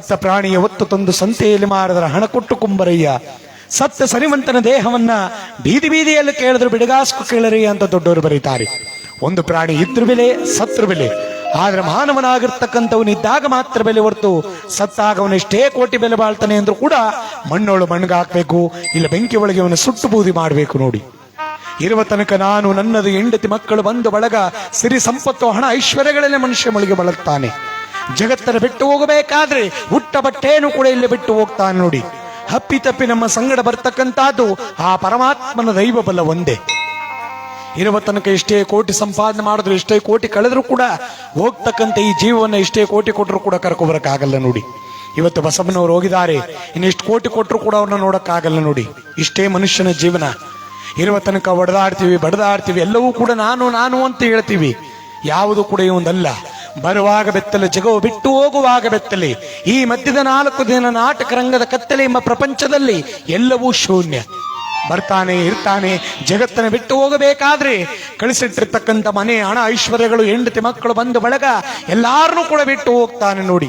ಸತ್ತ ಪ್ರಾಣಿಯ ಒತ್ತು ತಂದು ಸಂತೆಯಲ್ಲಿ ಮಾರದರ ಹಣ ಕೊಟ್ಟು ಕುಂಬರಯ್ಯ. ಸತ್ತ ಸರಿವಂತನ ದೇಹವನ್ನ ಬೀದಿ ಬೀದಿಯಲ್ಲಿ ಕೇಳಿದ್ರು ಬಿಡಗಾಸ್ಕು ಕೇಳರಿ ಅಂತ ದೊಡ್ಡವರು ಬರೀತಾರೆ. ಒಂದು ಪ್ರಾಣಿ ಇದ್ರ ಬೆಲೆ, ಸತ್ರ ಬೆಲೆ. ಆದ್ರೆ ಮಾನವನಾಗಿರ್ತಕ್ಕಂಥವನಿದ್ದಾಗ ಮಾತ್ರ ಬೆಲೆ ಹೊರತು ಸತ್ತಾಗ ಅವನೆಷ್ಟೇ ಕೋಟಿ ಬೆಲೆ ಬಾಳ್ತಾನೆ ಅಂದ್ರೂ ಕೂಡ ಮಣ್ಣೊಳು ಮಣ್ಣಿಗೆ ಹಾಕ್ಬೇಕು, ಇಲ್ಲ ಬೆಂಕಿ ಒಳಗೆ ಅವನ ಸುಟ್ಟು ಬೂದಿ ಮಾಡಬೇಕು. ನೋಡಿ, ಇರುವ ತನಕ ನಾನು, ನನ್ನದು, ಹೆಂಡತಿ, ಮಕ್ಕಳು, ಬಂಧು ಬಳಗ, ಸಿರಿ ಸಂಪತ್ತು, ಹಣ ಐಶ್ವರ್ಯಗಳಲ್ಲೇ ಮನುಷ್ಯ ಮಳಿಗೆ ಬಳಗ್ತಾನೆ. ಜಗತ್ತನ್ನು ಬಿಟ್ಟು ಹೋಗಬೇಕಾದ್ರೆ ಹುಟ್ಟ ಬಟ್ಟೆಯನ್ನು ಕೂಡ ಇಲ್ಲಿ ಬಿಟ್ಟು ಹೋಗ್ತಾನೆ. ನೋಡಿ, ಹಪ್ಪಿತಪ್ಪಿ ನಮ್ಮ ಸಂಗಡ ಬರ್ತಕ್ಕಂಥದ್ದು ಆ ಪರಮಾತ್ಮನ ದೈವ ಬಲ ಒಂದೇ. ಇರುವ ತನಕ ಎಷ್ಟೇ ಕೋಟಿ ಸಂಪಾದನೆ ಮಾಡಿದ್ರು, ಎಷ್ಟೇ ಕೋಟಿ ಕಳೆದ್ರು ಕೂಡ ಹೋಗ್ತಕ್ಕಂಥ ಈ ಜೀವವನ್ನು ಎಷ್ಟೇ ಕೋಟಿ ಕೊಟ್ಟರು ಕೂಡ ಕರ್ಕೊಬರಕ್ಕಾಗಲ್ಲ. ನೋಡಿ, ಇವತ್ತು ಬಸವನವರು ಹೋಗಿದ್ದಾರೆ, ಇನ್ನೆಷ್ಟು ಕೋಟಿ ಕೊಟ್ಟರು ಕೂಡ ಅವ್ರನ್ನ ನೋಡಕ್ಕಾಗಲ್ಲ. ನೋಡಿ, ಇಷ್ಟೇ ಮನುಷ್ಯನ ಜೀವನ. ಇರುವ ತನಕ ಒಡೆದಾಡ್ತೀವಿ, ಬಡದಾಡ್ತೀವಿ, ಎಲ್ಲವೂ ಕೂಡ ನಾನು ನಾನು ಅಂತ ಹೇಳ್ತೀವಿ. ಯಾವುದು ಕೂಡ ಒಂದಲ್ಲ. ಬರುವಾಗ ಬೆತ್ತಲೆ, ಜಗವು ಬಿಟ್ಟು ಹೋಗುವಾಗ ಬೆತ್ತಲೆ. ಈ ಮಧ್ಯದ 4 ದಿನ ನಾಟಕ ರಂಗದ ಕತ್ತಲೆ ಎಂಬ ಪ್ರಪಂಚದಲ್ಲಿ ಎಲ್ಲವೂ ಶೂನ್ಯ. ಬರ್ತಾನೆ, ಇರ್ತಾನೆ. ಜಗತ್ತನ್ನು ಬಿಟ್ಟು ಹೋಗಬೇಕಾದ್ರೆ ಕಳಿಸಿಟ್ಟಿರ್ತಕ್ಕಂಥ ಮನೆ, ಹಣ, ಐಶ್ವರ್ಯಗಳು, ಹೆಂಡತಿ, ಮಕ್ಕಳು, ಬಂಧು ಬಳಗ ಎಲ್ಲಾರನ್ನೂ ಕೂಡ ಬಿಟ್ಟು ಹೋಗ್ತಾನೆ. ನೋಡಿ,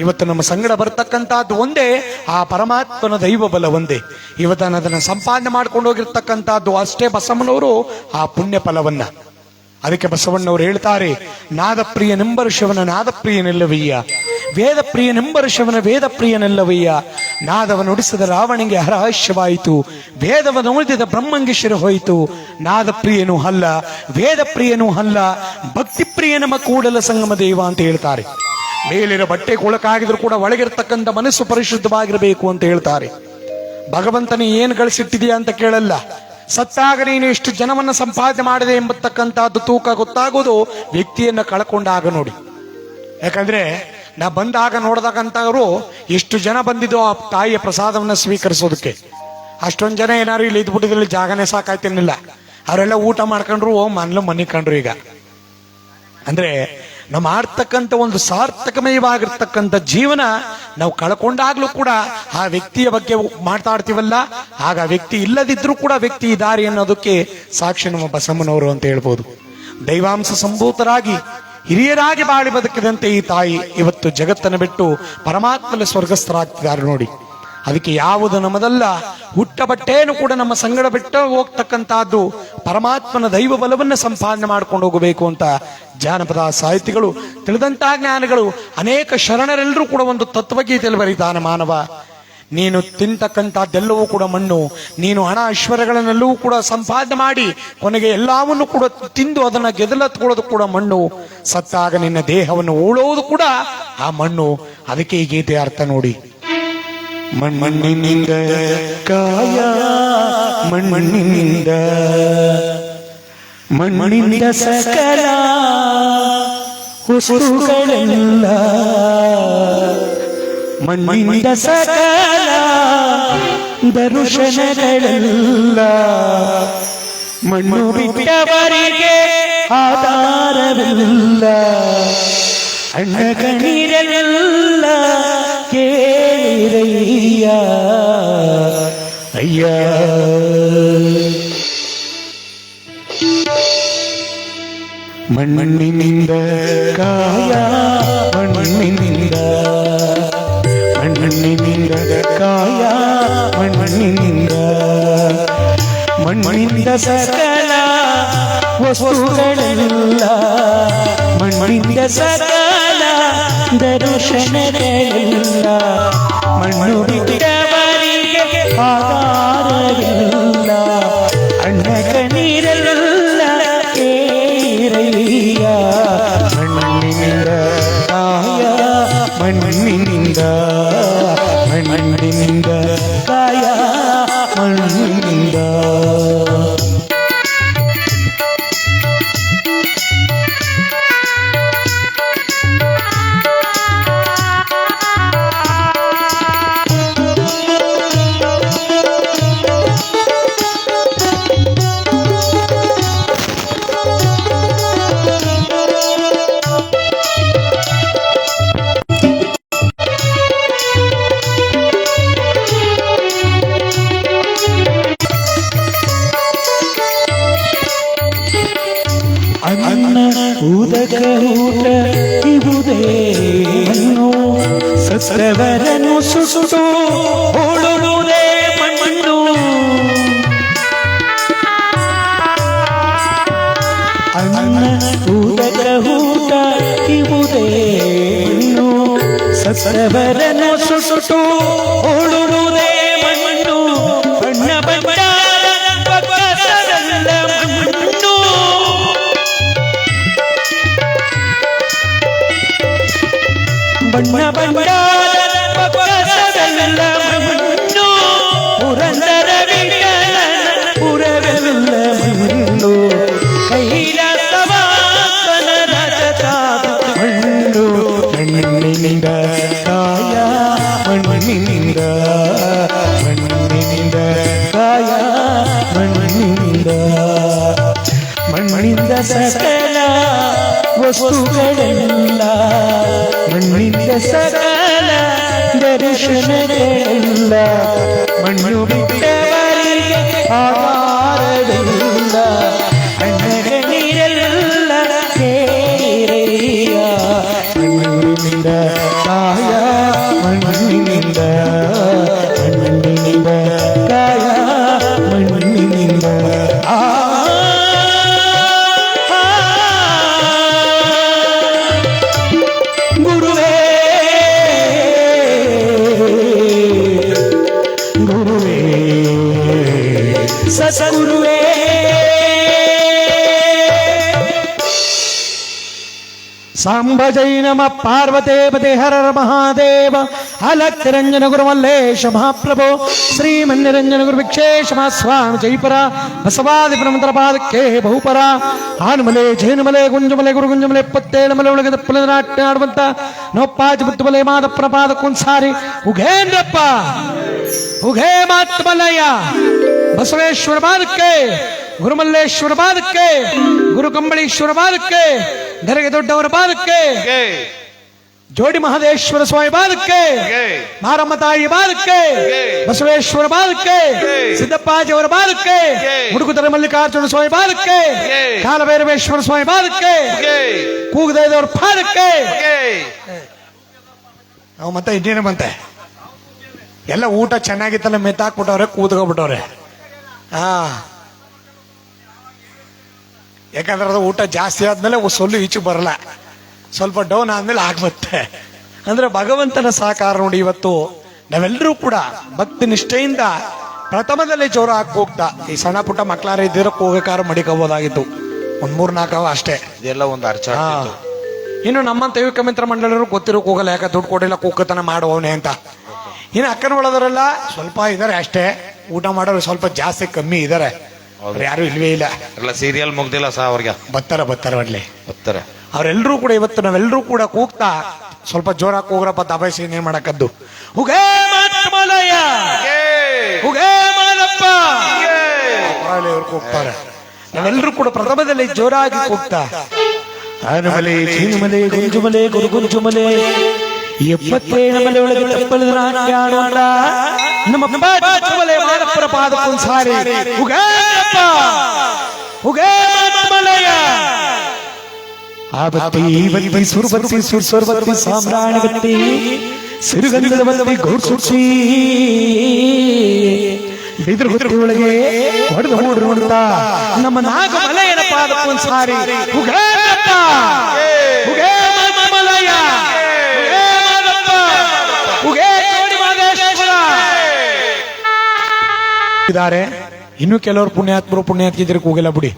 ಇವತ್ತು ನಮ್ಮ ಸಂಗಡ ಬರ್ತಕ್ಕಂಥದ್ದು ಒಂದೇ, ಆ ಪರಮಾತ್ಮನ ದೈವ ಬಲ ಒಂದೇ. ಇವತ್ತು ಅದನ್ನು ಸಂಪಾದನೆ ಮಾಡ್ಕೊಂಡು ಹೋಗಿರ್ತಕ್ಕಂಥದ್ದು ಅಷ್ಟೇ ಬಸವನವರು ಆ ಪುಣ್ಯ ಫಲವನ್ನ. ಅದಕ್ಕೆ ಬಸವಣ್ಣವರು ಹೇಳ್ತಾರೆ, ನಾದಪ್ರಿಯನೆಂಬರು ಶಿವನ ನಾದಪ್ರಿಯನೆಲ್ಲವಯ್ಯ, ವೇದ ಪ್ರಿಯನೆಂಬರು ಶಿವನ ವೇದ ಪ್ರಿಯನೆಲ್ಲವಯ್ಯ. ನಾದವನ್ನು ನುಡಿಸಿದ ರಾವಣಿಗೆ ಹರಹಾಸ್ಯವಾಯಿತು, ವೇದವನ್ನು ಉಳಿದಿದ ಬ್ರಹ್ಮಂಗೆ ಶಿರ ಹೋಯಿತು. ನಾದ ಪ್ರಿಯನೂ ಅಲ್ಲ, ವೇದ ಪ್ರಿಯನೂ ಅಲ್ಲ, ಭಕ್ತಿ ಪ್ರಿಯ ನಮ್ಮ ಕೂಡಲ ಸಂಗಮ ದೇವ ಅಂತ ಹೇಳ್ತಾರೆ. ಮೇಲಿರೋ ಬಟ್ಟೆ ಕೊಳಕಾಗಿದ್ರು ಕೂಡ ಒಳಗಿರ್ತಕ್ಕಂಥ ಮನಸ್ಸು ಪರಿಶುದ್ಧವಾಗಿರಬೇಕು ಅಂತ ಹೇಳ್ತಾರೆ. ಭಗವಂತನೇ ಏನು ಗಳಿಸಿಟ್ಟಿದೆಯಾ ಅಂತ ಕೇಳಲ್ಲ. ಸತ್ತಾಗ ನೀನು ಎಷ್ಟು ಜನವನ್ನ ಸಂಪಾದನೆ ಮಾಡಿದೆ ಎಂಬತಕ್ಕಂಥದ್ದು ತೂಕ ಗೊತ್ತಾಗೋದು ವ್ಯಕ್ತಿಯನ್ನ ಕಳ್ಕೊಂಡಾಗ. ನೋಡಿ, ಯಾಕಂದ್ರೆ ನಾ ಬಂದಾಗ ನೋಡ್ದಾಗಂತವ್ರು ಎಷ್ಟು ಜನ ಬಂದಿದ್ದು ಆ ತಾಯಿಯ ಪ್ರಸಾದವನ್ನ ಸ್ವೀಕರಿಸೋದಕ್ಕೆ. ಅಷ್ಟೊಂದು ಜನ ಏನಾರು ಇಲ್ಲಿ ಇದ್ಬಿಟ್ಟಿದ್ರಲ್ಲಿ ಜಾಗನೇ ಸಾಕಾಯ್ತಿರ್ಲಿಲ್ಲ. ಅವರೆಲ್ಲ ಊಟ ಮಾಡ್ಕೊಂಡ್ರು, ಮನೆ ಕಂಡ್ರು. ಈಗ ಅಂದ್ರೆ ನಾವು ಆಡ್ತಕ್ಕಂಥ ಒಂದು ಸಾರ್ಥಕಮಯವಾಗಿರ್ತಕ್ಕಂಥ ಜೀವನ ನಾವು ಕಳ್ಕೊಂಡಾಗ್ಲೂ ಕೂಡ ಆ ವ್ಯಕ್ತಿಯ ಬಗ್ಗೆ ಮಾತಾಡ್ತೀವಲ್ಲ, ಆಗ ಆ ವ್ಯಕ್ತಿ ಇಲ್ಲದಿದ್ರೂ ಕೂಡ ವ್ಯಕ್ತಿ ಇದ್ದಾರೆ ಅನ್ನೋದಕ್ಕೆ ಸಾಕ್ಷಿ ನಮ್ಮ ಬಸಮ್ಮನವರು ಅಂತ ಹೇಳ್ಬೋದು. ದೈವಾಂಶ ಸಂಭೂತರಾಗಿ ಹಿರಿಯರಾಗಿ ಬಾಳಿ ಬದುಕಿದಂತೆ ಈ ತಾಯಿ ಇವತ್ತು ಜಗತ್ತನ್ನು ಬಿಟ್ಟು ಪರಮಾತ್ಮನ ಸ್ವರ್ಗಸ್ಥರಾಗ್ತಿದ್ದಾರೆ. ನೋಡಿ, ಅದಕ್ಕೆ ಯಾವುದು ನಮ್ಮದಲ್ಲ, ಹುಟ್ಟ ಬಟ್ಟೆಯನ್ನು ಕೂಡ ನಮ್ಮ ಸಂಗಡ ಬಿಟ್ಟು ಹೋಗ್ತಕ್ಕಂಥದ್ದು ಪರಮಾತ್ಮನ ದೈವ ಬಲವನ್ನು ಸಂಪಾದನೆ ಮಾಡ್ಕೊಂಡು ಹೋಗಬೇಕು ಅಂತ ಜಾನಪದ ಸಾಹಿತಿಗಳು, ತಿಳಿದಂತ ಜ್ಞಾನಿಗಳು, ಅನೇಕ ಶರಣರೆಲ್ಲರೂ ಕೂಡ ಒಂದು ತತ್ವಗೀತೆಯಲ್ಲಿ ಬರೀತಾನೆ. ಮಾನವ, ನೀನು ತಿಂತಕ್ಕಂಥದ್ದೆಲ್ಲವೂ ಕೂಡ ಮಣ್ಣು. ನೀನು ಹಣ ಐಶ್ವರ್ಯಗಳನ್ನೆಲ್ಲವೂ ಕೂಡ ಸಂಪಾದನೆ ಮಾಡಿ ಕೊನೆಗೆ ಎಲ್ಲವನ್ನು ಕೂಡ ತಿಂದು ಅದನ್ನ ಗೆದಲತ್ಕೊಳ್ಳೋದು ಕೂಡ ಮಣ್ಣು. ಸತ್ತಾಗ ನಿನ್ನ ದೇಹವನ್ನು ಉಳೋದು ಕೂಡ ಆ ಮಣ್ಣು. ಅದಕ್ಕೆ ಈ ಗೀತೆ ಅರ್ಥ ನೋಡಿ. ಮಣ್ಣಿನಿಂದ ಕಾಯ, ಮಣ್ಣಿನಿಂದ ಮಣ್ಣಿನಿಂದ ಸಕಲ ವಸ್ತುಗಳೆಲ್ಲ, ಮಣ್ಣಿನಿಂದ ಸಕಲ ದರ್ಶನಗಳೆಲ್ಲ, ಮಣ್ಣು ಬಿಟ್ಟವರಿಗೆ ಆಧಾರವಿಲ್ಲ, ಅಣ್ಣ ಕಣ್ಣೀರೆಲ್ಲ ಕೇಳಿರಯ್ಯ ಅಯ್ಯ. ಮಣ್ಣಿನಿಂದ ಕಾಯ, ಮಣ್ಣಿನಿಂದ ಮಣ್ಣಿನಿಂದ ಕಾಯ, ಮಣ್ಣಿನಿಂದ ಮಣ್ಣಿನಿಂದ ಸಕಲ ವಸ್ತುಗಳೆಲ್ಲ, ಮಣ್ಣಿನಿಂದ ಸಕಲ ದರ್ಶನಗಳೆಲ್ಲ, ಮಣ್ಣು ಬಿಟ್ಟವರಿಗೆ ಆಧಾರವಿಲ್ಲ, ಅಣ್ಣ ಕಣ್ಣೀರೆಲ್ಲ ಕೇರಯ್ಯ. ಮಣ್ಣಿನಿಂದ ಕಾಯ, ಮಣ್ಣಿನಿಂದ ಮಣ್ಣಿನಿಂದ ಕಾಯ, ಮಣ್ಣಿನಿಂದ. ಸತ್ತವರನ್ನು ಸುಟ್ಟು ಉಳುವುದೇ ಮಣ್ಣು ಅನ್ನ ಊಟಕ ಊಟ ಇವುದೇ ಮಣ್ಣು ಸತ್ತವರನ್ನು ಸುಟ್ಟು ಉಳುವುದೇ ಮಣ್ಣು ಬಣ್ಣ ಬಣ್ಣ ಮಣ್ಣು ಬಣ್ಣ ಬಣ್ಣ ಪಕ್ಕಸವೆಲ್ಲ ಮಣ್ಣು ಪುರಂದರ ವಿಠಲನ ಪುರವೆಲ್ಲ ಮಣ್ಣು ಕೈಲಾಸವಾಸನ ರಜತಾದ ಮಣ್ಣು ಮಣ್ಣಿನಿಂದ ಕಾಯ ಮಣ್ಣಿನಿಂದ ಮಣ್ಣಿನಿಂದ ಕಾಯ ಮಣ್ಣಿನಿಂದ ಮಣ್ಣಿನಿಂದ ಸಕಲ ವಸ್ತುಗಳೆಲ್ಲ ಮಣ್ಣಿಂದ ಸಕಲ ದರ್ಶನಗಳೆಲ್ಲ ಮಣ್ಣು ಬಿಟ್ಟವರಿಗೆ ಆಧಾರವಿಲ್ಲ ಅಣ್ಣರ ನೀರೆಲ್ಲ ಕೇರೆಯ ಮಣ್ಣಿನಿಂದ ಕಾಯ ಮಣ್ಣಿನಿಂದ ಮಣ್ಣಿನಿಂದ ಕಾಯ ಮಣ್ಣಿನಿಂದ ಸದ್ಗುರುವೇ ಸಾಂಬ ಜೈ ನಮ ಪಾರ್ವತೇ ಪದೇ ಹರ ಮಹಾದೇವ ಅಲಕ್ತಿರಂಜನ ಗುರು ಮಲ್ಲೇಶ ಮಹಾಪ್ರಭು ಶ್ರೀಮನ್ನಿರಂಜನ ಗುರು ವಿಕ್ಷೇಶ ಸ್ವಾಮಿ ಜೈಪರ ಬಸವಾದಿ ಪ್ರಮಂತರ ಪಾದಕ್ಕೆ ಬಹುಪರ ಆನುಮಲೆ ಜೇನುಮಲೆ ಗುಂಜುಮಲೆ ಗುರು ಗುಂಜುಮಲೆ 77 ಮಲೆ ಒಳಗೆ ತಪ್ಪಲ ನಾಟ್ಯ ಆಡುವಂತ ನೋಪ್ಪಾಜಿ ಬುತ್ತಮಲೆ ಮಾದಪ್ಪನ ಪಾದಕ್ಕೊಂದ್ಸಾರಿ ಉಘೇಂದ್ರಪ್ಪ ಉಘೇ ಮಾತ್ಮಲಯ ಬಸವೇಶ್ವರ ಪಾದಕ್ಕೆ ಗುರುಮಲ್ಲೇಶ್ವರ ಪಾದಕ್ಕೆ ಗುರು ಕಂಬಳೀಶ್ವರ ಪಾದಕ್ಕೆ ಧರೆಗೆ ದೊಡ್ಡವರ ಪಾದಕ್ಕೆ ಜೋಡಿ ಮಹದೇಶ್ವರ ಸ್ವಾಮಿ ಪಾದಕ್ಕೆ ಮಾರಮ್ಮ ತಾಯಿ ಪಾದಕ್ಕೆ ಬಸವೇಶ್ವರ ಪಾದಕ್ಕೆ ಸಿದ್ದಪ್ಪಾಜಿಯವರ ಪಾದಕ್ಕೆ ಮುಡುಕುತರ ಮಲ್ಲಿಕಾರ್ಜುನ ಸ್ವಾಮಿ ಪಾದಕ್ಕೆ ಕಾಲಭೈರವೇಶ್ವರ ಸ್ವಾಮಿ ಪಾದಕ್ಕೆ ಕೂಗದೈದವರ ಪಾದಕ್ಕೆ ನಾವು ಮತ್ತೆ ಇನ್ನೇನು ಬಂತೆ ಎಲ್ಲ ಊಟ ಚೆನ್ನಾಗಿತ್ತಲ್ಲ ಮೆತ್ತಾಕ್ಬಿಟ್ಟವ್ರೆ ಕೂತ್ಕೊಬಿಟ್ಟವ್ರೆ ಯಾಕಂದ್ರೆ ಅದು ಊಟ ಜಾಸ್ತಿ ಆದ್ಮೇಲೆ ಸೊಲ್ಲು ಈಚು ಬರಲ್ಲ, ಸ್ವಲ್ಪ ಡೌನ್ ಆದ್ಮೇಲೆ ಆಗ್ಬತ್ತೆ. ಅಂದ್ರೆ ಭಗವಂತನ ಸಹಕಾರ ನೋಡಿ. ಇವತ್ತು ನಾವೆಲ್ಲರೂ ಕೂಡ ಭಕ್ತಿ ನಿಷ್ಠೆಯಿಂದ ಪ್ರಥಮದಲ್ಲಿ ಜೋರ ಹಾಕಿ ಹೋಗ್ತಾ ಈ ಸಣ್ಣ ಪುಟ್ಟ ಮಕ್ಕಳಾರ ಇದ್ದಿರೋ ಹೋಗಕಾರ ಮಡಿಕೋಬಹುದಾಗಿತ್ತು. 3-4 ಅಷ್ಟೇ. ಇದೆಲ್ಲ ಒಂದು ಅರ್ಚ. ಇನ್ನು ನಮ್ಮಂತ ದೈವಿಕ ಮಿತ್ರ ಮಂಡಳರು ಗೊತ್ತಿರೋಕ್ ಹೋಗಲ್ಲ, ಯಾಕೆ ದುಡ್ಡು ಕೊಡಿಲ್ಲ ಕೂಕತನ ಮಾಡುವವನೇ ಅಂತ. ಇನ್ನು ಅಕ್ಕನ ಒಳದವರೆಲ್ಲ ಸ್ವಲ್ಪ ಇದಾರೆ ಅಷ್ಟೇ, ಊಟ ಮಾಡೋರು ಸ್ವಲ್ಪ ಜಾಸ್ತಿ ಕಮ್ಮಿ ಇದಾರೆ, ಯಾರು ಇಲ್ವೇ ಇಲ್ಲ. ಎಲ್ಲ ಸೀರಿಯಲ್ ಮುಗ್ದಿಲ್ಲ ಸಹ ಅವ್ರಿಗೆ ಬರ್ತಾರೆ ಒಡ್ಲೆ ಬರ್ತಾರೆ. ಅವರೆಲ್ಲರೂ ಕೂಡ ಇವತ್ತು ನಾವೆಲ್ಲರೂ ಕೂಡ ಕೂಗ್ತಾ ಸ್ವಲ್ಪ ಜೋರಾಗಿ ಹೋಗ್ರಪ್ಪ ದಬಾಯಿಸಿ ಏನ್ ಮಾಡಕ್ಕದ್ದು. ಹುಗೇ ಮಾತಮಲಯ ಹುಗೇ ಮಾಲಪ್ಪ ಕೂಗ್ತಾರೆ. ನಾವೆಲ್ಲರೂ ಕೂಡ ಪ್ರಥಮದಲ್ಲಿ ಜೋರಾಗಿ ಕೂಗ್ತಾ ಆನಮಲೆ ಚೀನುಮಲೆ ಗುಂಜುಮಲೆ ಗುರುಗುಂಜುಮಲೆ 77 ಮಲೆ ಒಳಗೆ ತಪ್ಪಲಿದ ನಾಟ್ಯ ಆಡೋಣ ನಮ್ಮ ಪಾದಮಲೆ ಮಾಲಪ್ಪರ ಪಾದಕ್ಕೊಂದ್ಸಾರಿ ಹುಗೇಪ್ಪ ಹುಗೇ ಮಾತಮಲಯ ಆಬತ್ತಿ ಬತ್ತಿ ಸುರ್ಬತ್ತಿ ಸುರ್ಸೋರ್ಬತ್ತಿ ಸಾಮ್ರಾಣಿ ಬತ್ತಿ ಸಿರುಗಂಧದ ಬತ್ತಿ ಘೋಷಿಸಿ ಬಿದ್ರ ಹುತ್ತಿ ಒಳಗೆ ಹೊಡೆದು ನೋಡ್ತಾ ನಮ್ಮ ನಾಗಮಲಯನ ಪಾದಕ್ಕೊಂದ್ಸಾರಿ ಹುಗೇಪ್ಪ ಹುಗೇ ಮಾತಮಲಯ ಹುಗೇ ಮಾದಪ್ಪ ಹುಗೇ ಜೋಡಿ ಮಹದೇಶ್ವರ ಇದ್ದಾರೆ. ಇನ್ನು ಕೆಲವರು ಪುಣ್ಯಾತ್ಕಿದ್ರೆ ಕೂಗಲ್ಲ ಬಿಡಿ,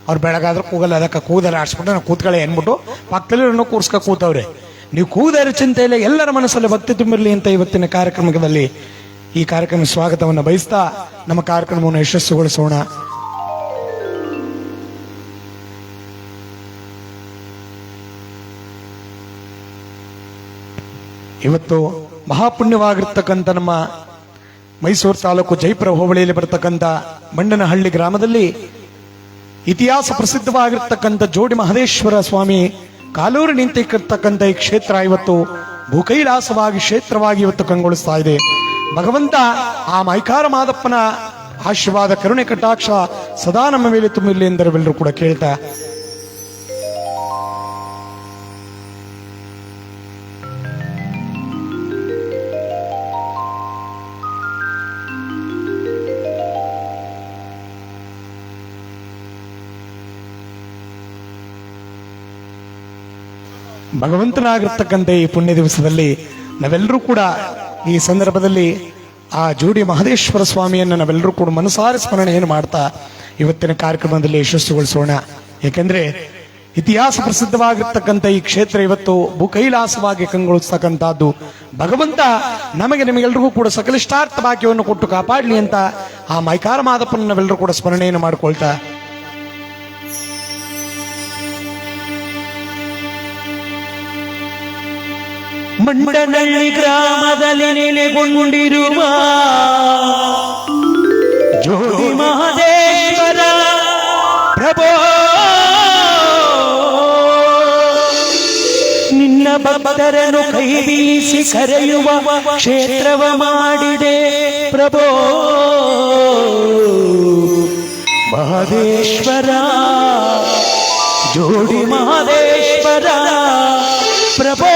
ಅವ್ರು ಬೆಳಗಾದ್ರೆ ಕೂಗಲ್ಲ, ಅದಕ್ಕೆ ಕೂದಲ ಆಡ್ಸ್ಬಿಟ್ಟು ನಾವು ಕೂತ್ಕೊಳ್ಳಿ ಅನ್ಬಿಟ್ಟು ಪಕ್ಕದಲ್ಲಿ ಕೂರ್ಸ್ಕ ಕೂತವ್ರೆ. ನೀವು ಕೂದರ ಚಿಂತೆಯಲ್ಲಿ ಎಲ್ಲರ ಮನಸ್ಸಲ್ಲಿ ಭಕ್ತಿ ತುಂಬಿರಲಿ ಅಂತ ಇವತ್ತಿನ ಕಾರ್ಯಕ್ರಮದಲ್ಲಿ ಈ ಕಾರ್ಯಕ್ರಮ ಸ್ವಾಗತವನ್ನು ಬಯಸ್ತಾ ನಮ್ಮ ಕಾರ್ಯಕ್ರಮವನ್ನು ಯಶಸ್ಸುಗೊಳಿಸೋಣ. ಇವತ್ತು ಮಹಾಪುಣ್ಯವಾಗಿರ್ತಕ್ಕಂಥ ನಮ್ಮ ಮೈಸೂರು ತಾಲೂಕು ಜೈಪುರ ಹೋಬಳಿಯಲ್ಲಿ ಬರತಕ್ಕಂಥ ಮಂಡನಹಳ್ಳಿ ಗ್ರಾಮದಲ್ಲಿ ಇತಿಹಾಸ ಪ್ರಸಿದ್ಧವಾಗಿರ್ತಕ್ಕಂಥ ಜೋಡಿ ಮಹದೇಶ್ವರ ಸ್ವಾಮಿ ಕಾಲೂರು ನಿಂತಿರ್ತಕ್ಕಂಥ ಈ ಕ್ಷೇತ್ರ ಇವತ್ತು ಭೂಕೈಲಾಸವಾಗಿ ಕ್ಷೇತ್ರವಾಗಿ ಇವತ್ತು ಕಂಗೊಳಿಸ್ತಾ ಇದೆ. ಭಗವಂತ ಆ ಮೈಕಾರ ಮಾದಪ್ಪನ ಆಶೀರ್ವಾದ ಕರುಣೆ ಕಟಾಕ್ಷ ಸದಾ ನಮ್ಮ ಮೇಲೆ ತುಂಬಿರಲಿ ಎಂದರೆಲ್ಲರೂ ಕೂಡ ಕೇಳ್ತಾ ಭಗವಂತನಾಗಿರ್ತಕ್ಕಂಥ ಈ ಪುಣ್ಯ ದಿವಸದಲ್ಲಿ ನಾವೆಲ್ಲರೂ ಕೂಡ ಈ ಸಂದರ್ಭದಲ್ಲಿ ಆ ಜೋಡಿ ಮಹದೇಶ್ವರ ಸ್ವಾಮಿಯನ್ನು ನಾವೆಲ್ಲರೂ ಕೂಡ ಮನಸಾರೆ ಸ್ಮರಣೆಯನ್ನು ಮಾಡ್ತಾ ಇವತ್ತಿನ ಕಾರ್ಯಕ್ರಮದಲ್ಲಿ ಯಶಸ್ಸುಗೊಳಿಸೋಣ. ಯಾಕೆಂದ್ರೆ ಇತಿಹಾಸ ಪ್ರಸಿದ್ಧವಾಗಿರ್ತಕ್ಕಂಥ ಈ ಕ್ಷೇತ್ರ ಇವತ್ತು ಭೂಕೈಲಾಸವಾಗಿ ಕಂಗೊಳಿಸ್ತಕ್ಕಂಥದ್ದು. ಭಗವಂತ ನಮಗೆ ನಿಮಗೆಲ್ಲರಿಗೂ ಕೂಡ ಸಕಲಿಷ್ಟಾರ್ಥ ಭಾಗ್ಯವನ್ನು ಕೊಟ್ಟು ಕಾಪಾಡಲಿ ಅಂತ ಆ ಮೈಕಾರ ಮಾದಪ್ಪನ ನಾವೆಲ್ಲರೂ ಕೂಡ ಸ್ಮರಣೆಯನ್ನು ಮಾಡಿಕೊಳ್ತಾ ಮಂಡನಹಳ್ಳಿ ಗ್ರಾಮದಲ್ಲಿ ನೆಲೆಗೊಂಡಿರುವ ಜೋಡಿ ಮಹದೇಶ್ವರ ಪ್ರಭೋ, ನಿನ್ನ ಭಕ್ತರನ್ನು ಕೈ ಬೀಸಿ ಕರೆಯುವ ಕ್ಷೇತ್ರವ ಮಾಡಿದೆ ಪ್ರಭೋ. ಮಹದೇಶ್ವರ ಜೋಡಿ ಮಹದೇಶ್ವರ ಪ್ರಭೋ.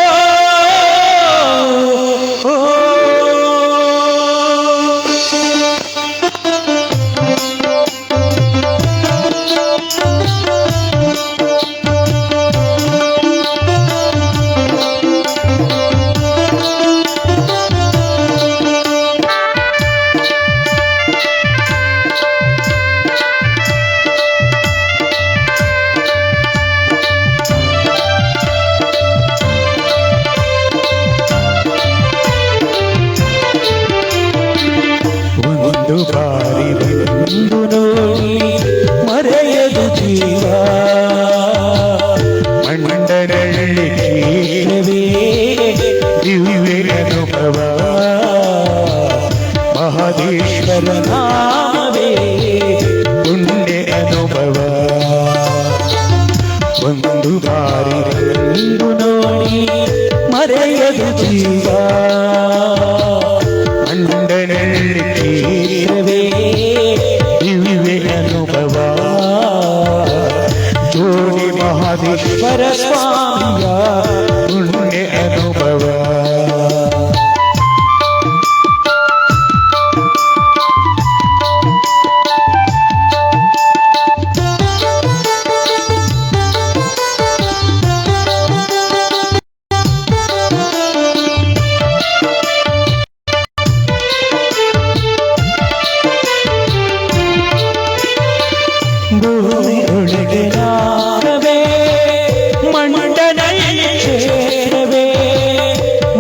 ಮಹದೇಶ್ವರ ನಾಮವೇ ಪುಣ್ಯ ಅನುಭವ. ಒಂದು ಬಾರಿ ಬಂದು ನೋಡಿ ಮರೆಯದು ಜೀವ. ಮಂಡನಹಳ್ಳಿ ಕ್ಷೇತ್ರವೇ ದಿವ್ಯ ಅನುಭವ. ಜೋಡಿ ಮಹದೇಶ್ವರ ಸ್ವಾಮಿಯ ಪುಣ್ಯ ಅನುಭವ. ಭೂಮಿಯೊಳಗೆ ನಾಗವೇ ಮಂಡನಹಳ್ಳಿ ಕ್ಷೇತ್ರವೇ.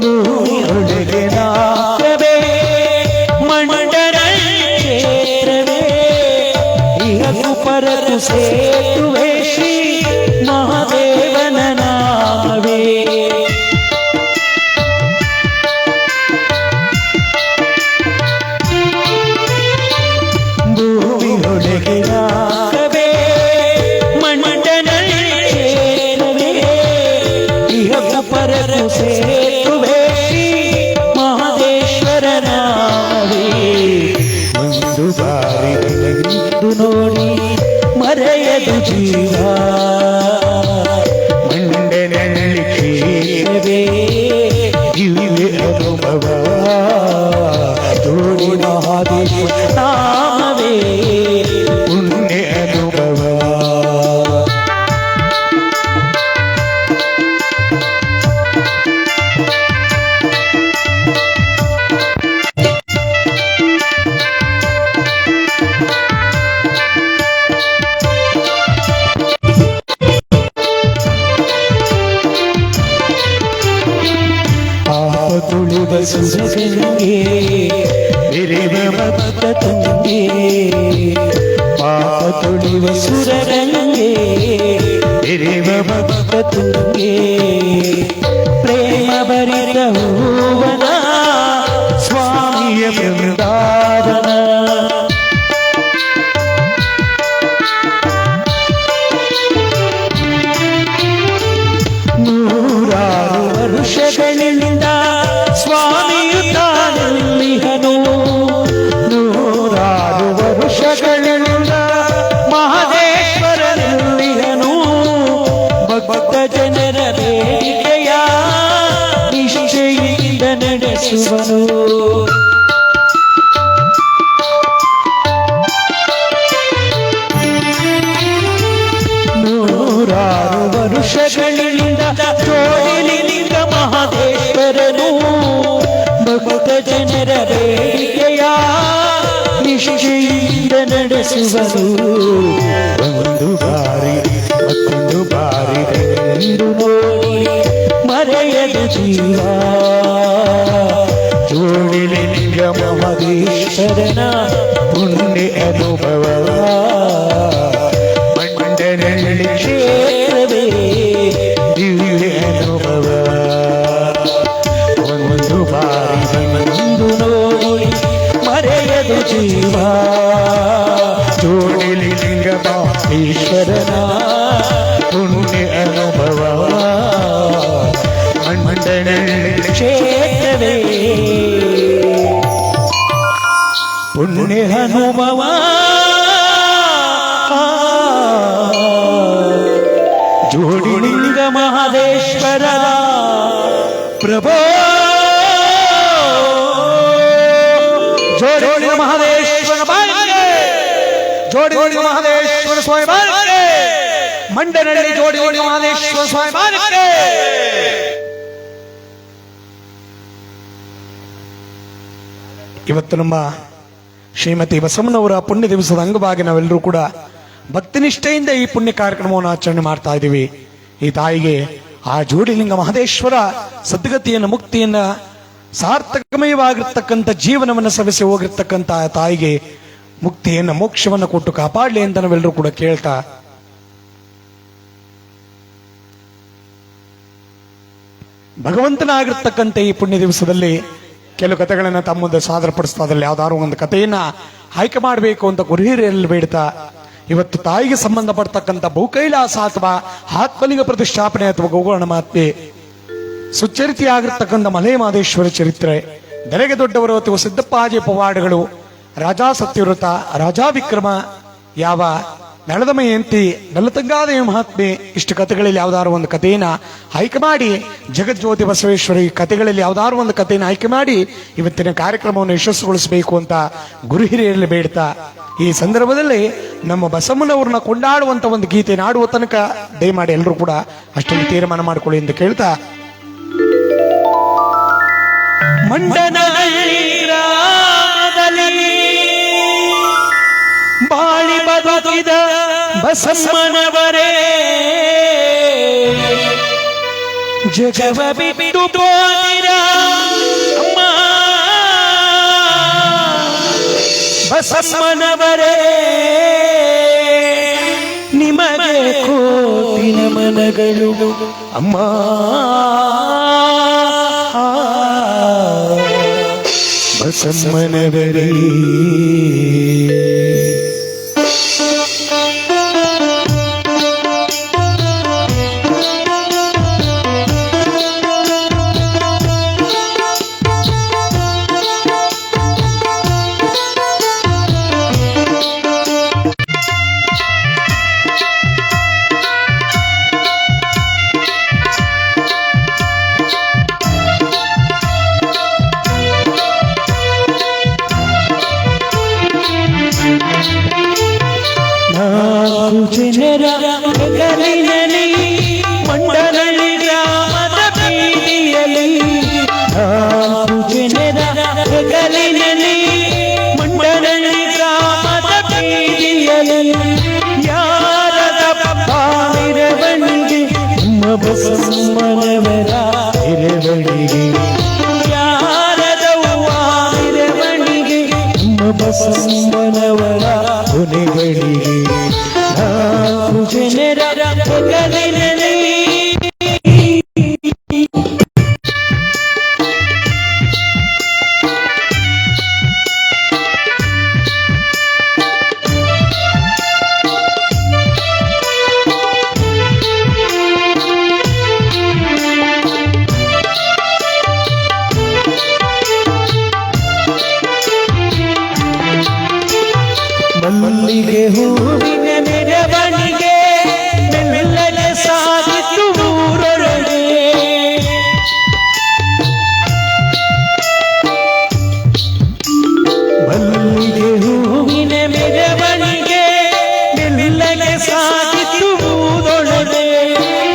ಭೂಮಿಯೊಳಗೆ ನಾಗವೇ ಮಂಡನಹಳ್ಳಿ ಕ್ಷೇತ್ರವೇ. ಇಹಕು ಪರಕು ಸೇತುವೆ ಶ್ರೀ ಮಹಾದೇವನ ನಾಮವೇ. ಭೂಮಿಯೊಳಗೆ ಪರಕು ಸೇತುವೆ ಮಹದೇಶ್ವರ ನಾಮವೇ. ಒಂದು ಬಾರಿ ಬಂದು ನೋಡಿ ಮರೆಯದು ಜೀವ. ಮಂಡನಹಳ್ಳಿ ಕ್ಷೇತ್ರವೇ ದಿವ್ಯ ಅನುಭವ. ಜೋಡಿ ಮಹದೇಶ್ವರ ನಾಮವೇ ಪುಣ್ಯ ಅನುಭವ. ತುಳಿವ ಸುರಗಂಗೆ ಬಿರಿವ ಭಕ್ತ ತುಂಗೆ. ಪಾಪ ತುಳಿವ ಸುರಗಂಗೆ ಬಿರಿವ ಭಕ್ತ ತುಂಗೆ. ಪ್ರೇಮ ಭರಿತ ಹೂವನ ಸ್ವಾಮಿಯ ಬೃಂದಾವನ. ನೂರಾರು ವರುಷಗಳಿಂದ ಸ್ವಾಮಿಯು ತಾನೆಲ್ಲಿಹನು. ನೂರಾರು ವರುಷಗಳಿಂದ ಮಹದೇಶ್ವರನೆಲ್ಲಿಹನು. ಭಕ್ತ ಜನರ ಬೇಡಿಕೆಯ ನಿಷ್ಠೆಯಿಂದ ನಡೆಸುವನು. ನೂರಾರು ವರುಷಗಳಿಂದ ಜೋಡಿ ಜನರ ಬೇಡಿಕೆಯ ನಿಷ್ಠೆಯಿಂದ ನಡೆಸುವರು. ಒಂದು ಬಾರಿ ಮತ್ತೊಂದು ಬಾರಿ ಎಂದು ನೋಡಿ ಮರೆಯದು ಜೀವ. ಜೋಡಿಲಿಂಗ ಮಹದೇಶ್ವರನ ಪುಣ್ಯ ಅನುಭವ ಮಂಡನಹಳ್ಳಿ ಕ್ಷೇತ್ರವೇ ದಿವ್ಯ ಅನುಭವ. ಒಂದು ಬಾರಿ ಎಂದು ನೋಡಿ ಮರೆಯದು ಜೀವ. ಜೋಡಿಲಿಂಗ ಮಹೇಶ್ವರನ ಪುಣ್ಯ ಅನುಭವ ಮಂಡನಹಳ್ಳಿ ಕ್ಷೇತ್ರವೇ ಪುಣ್ಯ ಅನುಭವ. ಜೋಡಿಲಿಂಗ ಮಹದೇಶ್ವರ ಪ್ರಭೋ ಜೋಡಿಲಿಂಗ ಮಹದೇಶ್ವರ ಬಾಯಿಗೆ ಜೋಡಿಲಿಂಗ ಮಹದೇಶ್ವರ ಸ್ವಾಮಿ ಬಾಯಿಗೆ ಮಂಡನಹಳ್ಳಿ ಜೋಡಿಲಿಂಗ ಮಹದೇಶ್ವರ ಸ್ವಾಮಿ ಬಾಯಿಗೆ. ಇವತ್ತು ನಮ್ಮ ಶ್ರೀಮತಿ ಬಸಮ್ಮನವರ ಪುಣ್ಯ ದಿವಸದ ಅಂಗವಾಗಿ ನಾವೆಲ್ಲರೂ ಕೂಡ ಭಕ್ತಿನಿಷ್ಠೆಯಿಂದ ಈ ಪುಣ್ಯ ಕಾರ್ಯಕ್ರಮವನ್ನು ಆಚರಣೆ ಮಾಡ್ತಾ ಇದ್ದೀವಿ. ಈ ತಾಯಿಗೆ ಆ ಜೋಡಿಲಿಂಗ ಮಹದೇಶ್ವರ ಸದ್ಗತಿಯನ್ನ ಮುಕ್ತಿಯನ್ನ ಸಾರ್ಥಕಮಯವಾಗಿರ್ತಕ್ಕಂಥ ಜೀವನವನ್ನು ಸವಿಸಿ ಹೋಗಿರ್ತಕ್ಕಂಥ ಆ ತಾಯಿಗೆ ಮುಕ್ತಿಯನ್ನ ಮೋಕ್ಷವನ್ನು ಕೊಟ್ಟು ಕಾಪಾಡಲಿ ಅಂತ ನಾವೆಲ್ಲರೂ ಕೂಡ ಕೇಳ್ತಾ ಭಗವಂತನಾಗಿರ್ತಕ್ಕಂಥ ಈ ಪುಣ್ಯ ದಿವಸದಲ್ಲಿ ಕೆಲವು ಕಥೆಗಳನ್ನ ತಮ್ಮ ಮುಂದೆ ಸಾದರಪಡಿಸ್ತಾ ಅದ್ರಲ್ಲಿ ಯಾವ್ದಾದ್ರು ಒಂದು ಕಥೆಯನ್ನ ಆಯ್ಕೆ ಮಾಡಬೇಕು ಅಂತ ಗುರುಹಿರಿಯಲ್ಲಿ ಬೇಡ್ತಾ ಇವತ್ತು ತಾಯಿಗೆ ಸಂಬಂಧಪಡ್ತಕ್ಕಂಥ ಬಹುಕೈಲಾಸ ಅಥವಾ ಆತ್ಮಲಿಂಗ ಪ್ರತಿಷ್ಠಾಪನೆ ಅಥವಾ ಗೋಕರ್ಣ ಮಾತೆ ಸುಚರಿತೆಯಾಗಿರ್ತಕ್ಕಂಥ ಮಲೆ ಮಹದೇಶ್ವರ ಚರಿತ್ರೆ, ದರೆಗೆ ದೊಡ್ಡವರು ಅಥವಾ ಸಿದ್ದಪ್ಪಾಜಿ ಪವಾಡಗಳು, ರಾಜಾ ಸತ್ಯವ್ರತ, ರಾಜಾ ವಿಕ್ರಮ, ಯಾವ ನಳದಮಯಂತಿ, ನಲತಂಗಾದೇವಿ ಮಹಾತ್ಮೆ, ಇಷ್ಟು ಕಥೆಗಳಲ್ಲಿ ಯಾವ್ದಾದ್ರು ಒಂದು ಕಥೆಯನ್ನ ಆಯ್ಕೆ ಮಾಡಿ ಜಗಜ್ಯೋತಿ ಬಸವೇಶ್ವರಿ ಕಥೆಗಳಲ್ಲಿ ಯಾವ್ದಾದ್ರು ಒಂದು ಕಥೆಯನ್ನು ಆಯ್ಕೆ ಮಾಡಿ ಇವತ್ತಿನ ಕಾರ್ಯಕ್ರಮವನ್ನು ಯಶಸ್ಸುಗೊಳಿಸಬೇಕು ಅಂತ ಗುರು ಹಿರಿಯರಲ್ಲಿ ಬೇಡ್ತಾ ಈ ಸಂದರ್ಭದಲ್ಲಿ ನಮ್ಮ ಬಸಮ್ಮನವ್ರನ್ನ ಕೊಂಡಾಡುವಂತ ಒಂದು ಗೀತೆ ನಾಡುವ ತನಕ ದಯಮಾಡಿ ಎಲ್ಲರೂ ಕೂಡ ಅಷ್ಟೊಂದು ತೀರ್ಮಾನ ಮಾಡಿಕೊಳ್ಳಿ ಎಂದು ಕೇಳ್ತಾ ಮಂಡನಹಳ್ಳಿ ಗ್ರಾಮದಲ್ಲಿ ಬಾಳಿ ಬದುಕಿದ ಬಸಮ್ಮನವರೇ ಜಗವ ಬಿಟ್ಟು ಹೋದಿರ ಅಮ್ಮ ಬಸಮ್ಮನವರೇ ನಿಮಗೆ ಕೋಟಿ ನಮನಗಳು ಅಮ್ಮ ಬಸಮ್ಮನವರೇ. ಜನರ ಹೆಗಲಿನಲ್ಲಿ ಮಂಡನಹಳ್ಳಿ ಗ್ರಾಮದ ಬೀದಿಯಲ್ಲಿ, ನಾಲ್ಕು ಜನರ ಹೆಗಲಿನಲ್ಲಿ ಮಂಡನಹಳ್ಳಿ ಗ್ರಾಮದ ಬೀದಿಯಲ್ಲಿ, ಯಾರದ ಮೆರವಣಿಗೆ ನಮ್ಮ ಬಸಮ್ಮನವರ ಮೆರವಣಿಗೆ, ಯಾರದ ಮೆರವಣಿಗೆ ನಮ್ಮ ಬಸಮ್ಮನವರ ಕೊನೆಗಳಿಗೆ, ನಾಲ್ಕು ಜನರ ಹೆಗಲಿನಲ್ಲಿ ಮಲ್ಲಿಗೆ ಹೂವಿನ ಮೆರವಣಿಗೆ ಮೆಲ್ಲನೆ ಸಾಗಿತು ಊರೊಳಗೆ, ಮಲ್ಲಿಗೆ ಹೂವಿನ ಮೆರವಣಿಗೆ ಮೆಲ್ಲನೆ ಸಾಗಿತು ಊರೊಳಗೆ,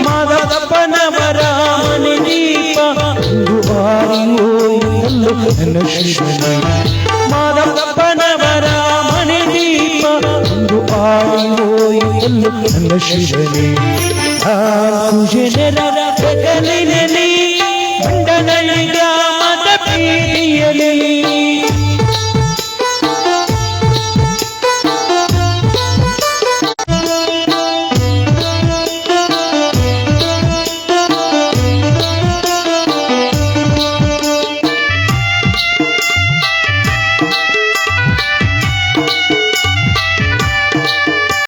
ಮಾದಪ್ಪನವರ ಮನೆ ದೀಪ ಒಂದು ಬಾರಿ ಹೋಯಿತು ನನ್ನ ಶಿವನೇ. ಮಾದಪ್ಪನವರ ಮನೆ ದೀಪ ಒಂದು ಆಡಿ ಹೋಯಿತೆಲ್ಲೋ ನನ್ನ ಶಿವನೇ. ನಾಲ್ಕು ಜನರ